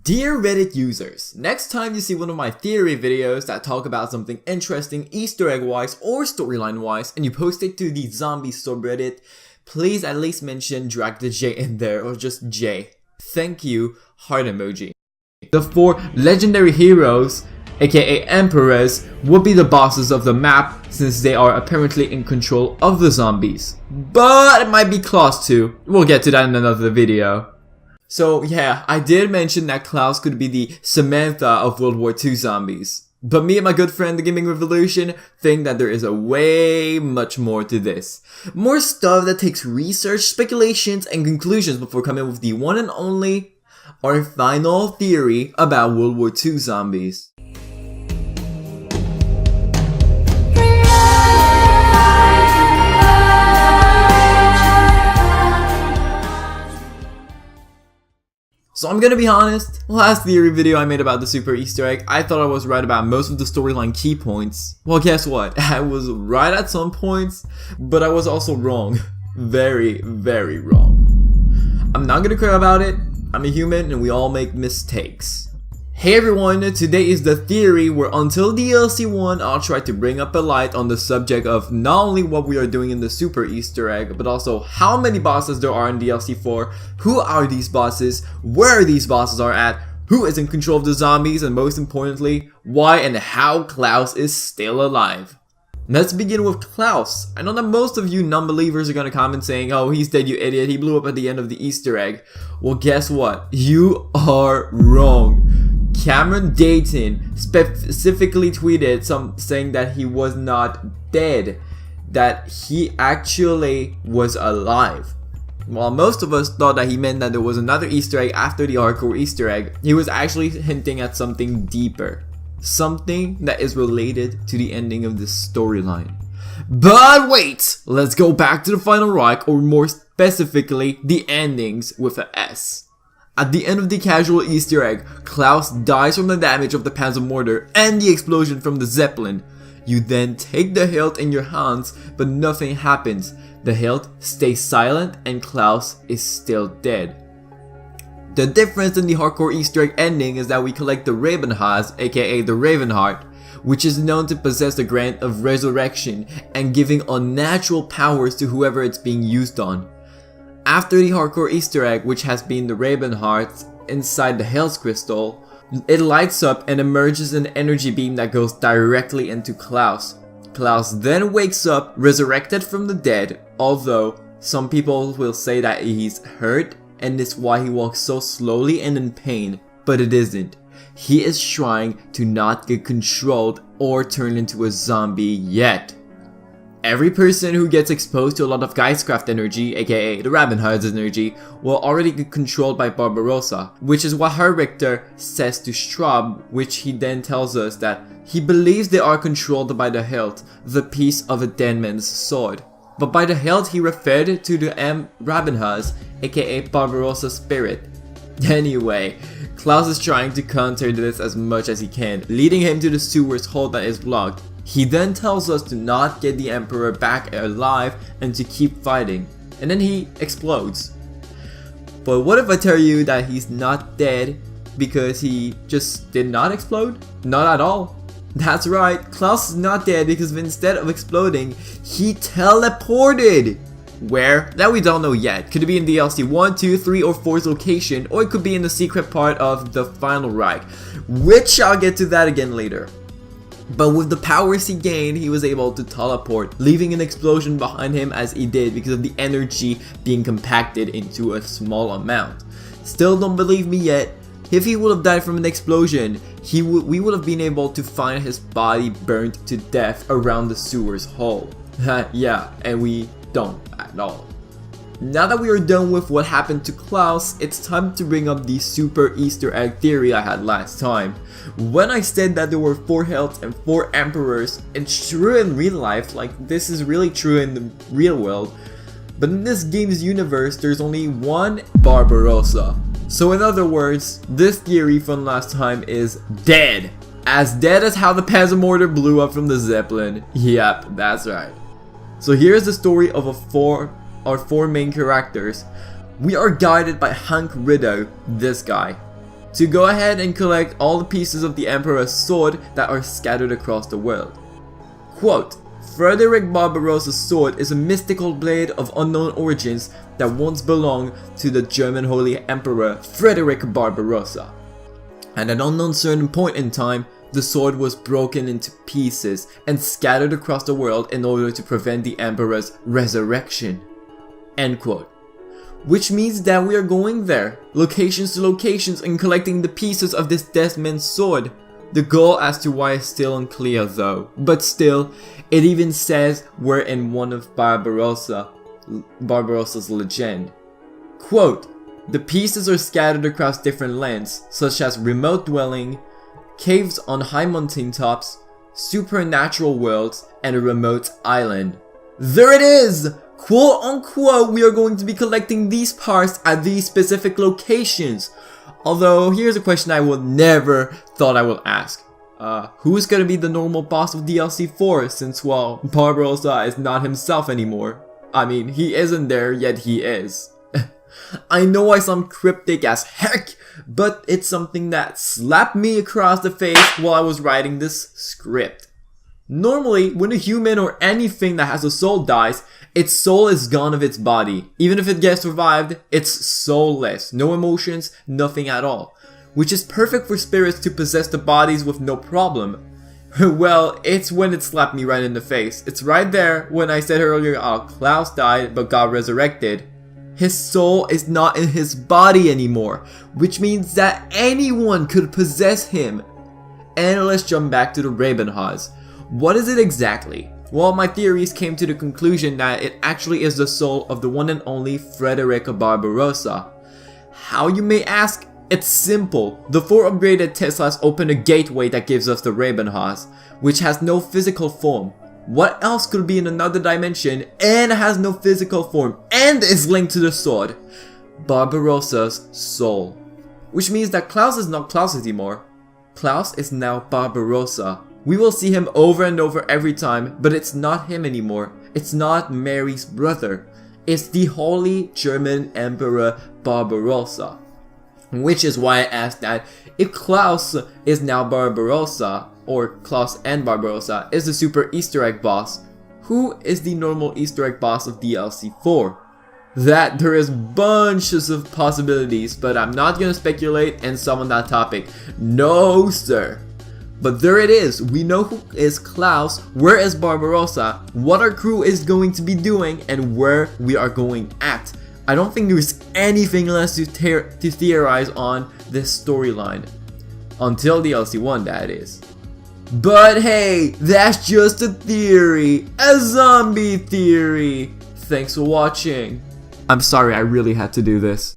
Dear Reddit users, next time you see one of my theory videos that talk about something interesting Easter egg wise or storyline wise and you post it to the Zombies subreddit, please at least mention DragTheJ in there or just J. Thank you, heart emoji. The 4 legendary heroes, aka emperors, would be the bosses of the map since they are apparently in control of the zombies. But it might be Klaus too, we'll get to that in another video. So yeah, I did mention that Klaus could be the Samantha of World War II zombies. But me and my good friend the Gaming Revolution think that there is a way much more to this. More stuff that takes research, speculations, and conclusions before coming with the one and only, our final theory about World War II zombies. So I'm gonna be honest, last theory video I made about the super Easter egg, I thought I was right about most of the storyline key points. Well, guess what? I was right at some points, but I was also wrong. Very, very wrong. I'm not gonna cry about it. I'm a human and we all make mistakes. Hey everyone, today is the theory where until DLC 1 I'll try to bring up a light on the subject of not only what we are doing in the super Easter egg, but also how many bosses there are in DLC 4, who are these bosses, where these bosses are at, who is in control of the zombies, and most importantly, why and how Klaus is still alive. Let's begin with Klaus. I know that most of you non-believers are gonna comment saying, oh, he's dead, you idiot, he blew up at the end of the Easter egg. Well, guess what? You are wrong. Cameron Dayton specifically tweeted saying that he was not dead, that he actually was alive. While most of us thought that he meant that there was another Easter egg after the hardcore Easter egg, he was actually hinting at something deeper. Something that is related to the ending of this storyline. But wait! Let's go back to the final arc, or more specifically, the endings with an S. At the end of the casual Easter egg, Klaus dies from the damage of the Panzer mortar and the explosion from the Zeppelin. You then take the hilt in your hands, but nothing happens. The hilt stays silent and Klaus is still dead. The difference in the hardcore Easter egg ending is that we collect the Rabenhas, aka the Ravenheart, which is known to possess the grant of resurrection and giving unnatural powers to whoever it's being used on. After the hardcore Easter egg, which has been the Ravenheart inside the Hell's Crystal, it lights up and emerges an energy beam that goes directly into Klaus. Klaus then wakes up, resurrected from the dead, although some people will say that he's hurt and it's why he walks so slowly and in pain, but it isn't. He is trying to not get controlled or turn into a zombie yet. Every person who gets exposed to a lot of Geistkraft energy, aka the Rabenheart's energy, will already get controlled by Barbarossa, which is what Herr Richter says to Straub, which he then tells us that he believes they are controlled by the hilt, the piece of a dead man's sword. But by the hilt he referred to the Rabenheart's, aka Barbarossa's spirit. Anyway, Klaus is trying to counter this as much as he can, leading him to the sewer's hole that is blocked. He then tells us to not get the Emperor back alive and to keep fighting, and then he explodes. But what if I tell you that he's not dead because he just did not explode? Not at all. That's right, Klaus is not dead because instead of exploding, he teleported! Where? That we don't know yet. Could it be in DLC 1, 2, 3, or 4's location, or it could be in the secret part of the final Reich, which I'll get to that again later. But with the powers he gained, he was able to teleport, leaving an explosion behind him as he did because of the energy being compacted into a small amount. Still don't believe me yet. If he would have died from an explosion, we would have been able to find his body burned to death around the sewer's hole. Yeah, and we don't at all. Now that we are done with what happened to Klaus, it's time to bring up the super Easter egg theory I had last time. When I said that there were 4 helts and 4 emperors, it's true in real life, like this is really true in the real world. But in this game's universe, there's only one Barbarossa. So in other words, this theory from last time is dead. As dead as how the Panzer mortar blew up from the Zeppelin. Yep, that's right. So here's the story of our 4 main characters. We are guided by Hank Rideau, this guy. to go ahead and collect all the pieces of the Emperor's sword that are scattered across the world. Quote, Frederick Barbarossa's sword is a mystical blade of unknown origins that once belonged to the German Holy Emperor Frederick Barbarossa. At an unknown certain point in time, the sword was broken into pieces and scattered across the world in order to prevent the Emperor's resurrection. End quote. Which means that we are going there, locations to locations, and collecting the pieces of this dead man's sword. The goal as to why is still unclear though, but still, it even says we're in one of Barbarossa's legend. Quote, the pieces are scattered across different lands, such as remote dwelling, caves on high mountain tops, supernatural worlds, and a remote island. There it is! Quote unquote, we are going to be collecting these parts at these specific locations. Although, here's a question I would never thought I would ask. Who's gonna be the normal boss of DLC 4 since, well, Barbarossa is not himself anymore? I mean, he isn't there, yet he is. I know I sound cryptic as heck, but it's something that slapped me across the face while I was writing this script. Normally, when a human or anything that has a soul dies, its soul is gone of its body. Even if it gets revived, it's soulless. No emotions, nothing at all. Which is perfect for spirits to possess the bodies with no problem. Well, it's when it slapped me right in the face. It's right there when I said earlier, Klaus died but got resurrected. His soul is not in his body anymore, which means that anyone could possess him. And let's jump back to the Rabenhaus. What is it exactly? Well, my theories came to the conclusion that it actually is the soul of the one and only Frederick Barbarossa. How, you may ask? It's simple. The 4 upgraded Teslas open a gateway that gives us the Rabenhaus, which has no physical form. What else could be in another dimension and has no physical form and is linked to the sword? Barbarossa's soul. Which means that Klaus is not Klaus anymore. Klaus is now Barbarossa. We will see him over and over every time, but it's not him anymore. It's not Mary's brother. It's the Holy German Emperor Barbarossa. Which is why I asked that if Klaus is now Barbarossa, or Klaus and Barbarossa is the super Easter egg boss, who is the normal Easter egg boss of DLC 4? That there is bunches of possibilities, but I'm not gonna speculate and sum on that topic. No sir. But there it is. We know who is Klaus, where is Barbarossa, what our crew is going to be doing, and where we are going at. I don't think there's anything less to theorize on this storyline. Until DLC 1, that is. But hey, that's just a theory. A zombie theory. Thanks for watching. I'm sorry, I really had to do this.